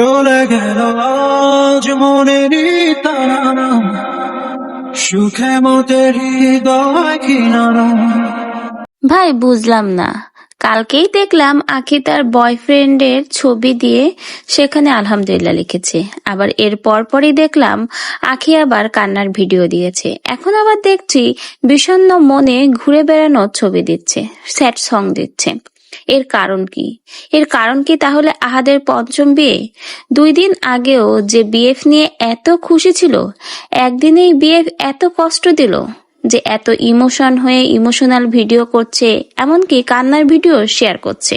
চলে গেল আজ মনেরই তারা, সুখে মোদের হৃদয় কিনারা। ভাই বুঝলাম না, কালকেই দেখলাম আখি তার বয়ফ্রেন্ডের ছবি দিয়ে সেখানে আলহামদুলিল্লাহ লিখেছে, আবার এর পরপরই দেখলাম আখি আবার কান্নার ভিডিও দিয়েছে, এখন আবার দেখছি বিষণ্ণ মনে ঘুরে বেড়ানোর ছবি দিচ্ছে, স্যাড সং দিচ্ছে। এর কারণ কি? এর কারণ কি তাহলে আহাদের পঞ্চম বিয়ে? 2 দিন আগেও যে বিএফ নিয়ে এত খুশি ছিল, একদিনেই বিএফ এত কষ্ট দিল যে এত ইমোশন হয়ে ইমোশনাল ভিডিও করছে, এমনকি কান্নার ভিডিও শেয়ার করছে।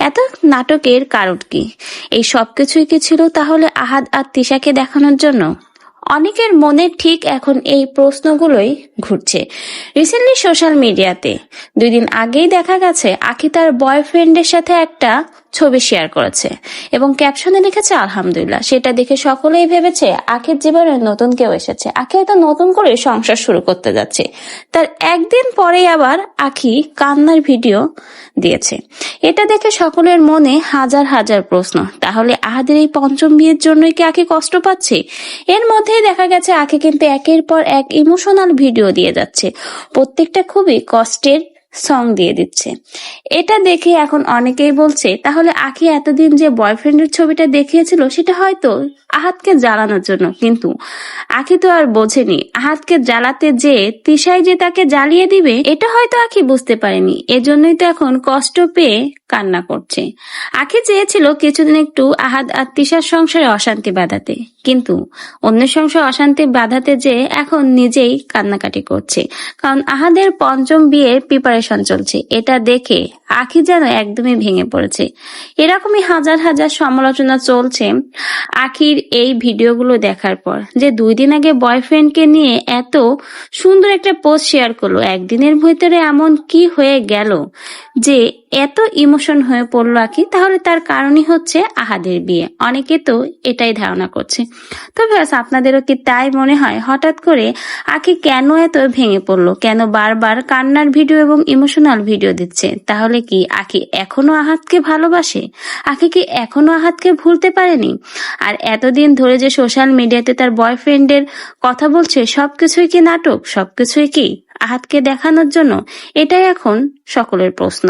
এত নাটকের কারণ কি? এই সবকিছুই কি ছিল তাহলে আহাদ আর তিশাকে দেখানোর জন্য? অনেকের মনে ঠিক এখন এই প্রশ্নগুলোই ঘুরছে। রিসেন্টলি সোশ্যাল মিডিয়াতে 2 দিন আগেই দেখা গেছে আখি তার বয়ফ্রেন্ডের সাথে একটা ছবি শেয়ার করেছে এবং ক্যাপশনে লিখেছে আলহামদুলিল্লাহ। সেটা দেখে সকলেই ভেবেছে আখির জীবনে নতুন কেউ এসেছে, আখি হয়তো নতুন করে সংসার শুরু করতে যাচ্ছে। তার একদিন পরেই আবার আখি কান্নার ভিডিও দিয়েছে। এটা দেখে সকলের মনে হাজার হাজার প্রশ্ন, তাহলে আহাদের এই পঞ্চম বিয়ের জন্যই কি আখি কষ্ট পাচ্ছে? এর মধ্যেই দেখা গেছে আখি কিন্তু একের পর এক ইমোশনাল ভিডিও দিয়ে যাচ্ছে, প্রত্যেকটা খুবই কষ্টের সং দিয়ে দিচ্ছে। এটা দেখে এখন অনেকেই বলছে তাহলে আখি এতদিন যে বয়ফ্রেন্ডের ছবিটা দেখিয়েছিল সেটা হয়তো আহাদকে জ্বালানোর জন্য, কিন্তু আখি তো আর বোঝেনি আহাদকে জ্বালাতে যে তিশাই যে তাকে জ্বালিয়ে দিবে এটা হয়তো আখি বুঝতে পারেনি, এজন্যই তো এখন কষ্ট পেয়ে কান্না করছে। আখি চেয়েছিল কিছুদিন একটু আহাদ আর তিশার সংসারে অশান্তি বাঁধাতে, কিন্তু অন্যের সংসারে অশান্তি বাঁধাতে যে এখন নিজেই কান্নাকাটি করছে, কারণ আহাদের পঞ্চম বিয়ের প্রিপারেশন চলছে। এটা দেখে আখি যেন একদমই ভেঙে পড়েছে। এরকমই হাজার হাজার সমালোচনা চলছে আখির এই ভিডিওগুলো দেখার পর, যে 2 দিন আগে বয়ফ্রেন্ডকে নিয়ে এত সুন্দর একটা পোস্ট শেয়ার করলো, একদিনের ভিতরে এমন কি হয়ে গেল যে এত ইমোশন হয়ে পড়লো আখি? তাহলে তার কারণই হচ্ছে আহাদের বিয়ে। অনেকে তো এটাই ধারণা করছে। তো ব্যাস, আপনাদেরও কি তাই মনে হয়? হঠাৎ করে আখি কেন এত ভেঙে পড়লো, কেন বারবার কান্নার ভিডিও এবং ইমোশনাল ভিডিও দিচ্ছে? তাহলে কি আখি এখনো আহাদকে ভালোবাসে? আখি কি এখনো আহাদকে ভুলতে পারেনি? আর এতদিন ধরে যে সোশ্যাল মিডিয়াতে তার বয়ফ্রেন্ডের কথা বলছে, সবকিছুই কি নাটক? সবকিছুই কি আহাদকে দেখানোর জন্য? এটাই এখন সকলের প্রশ্ন।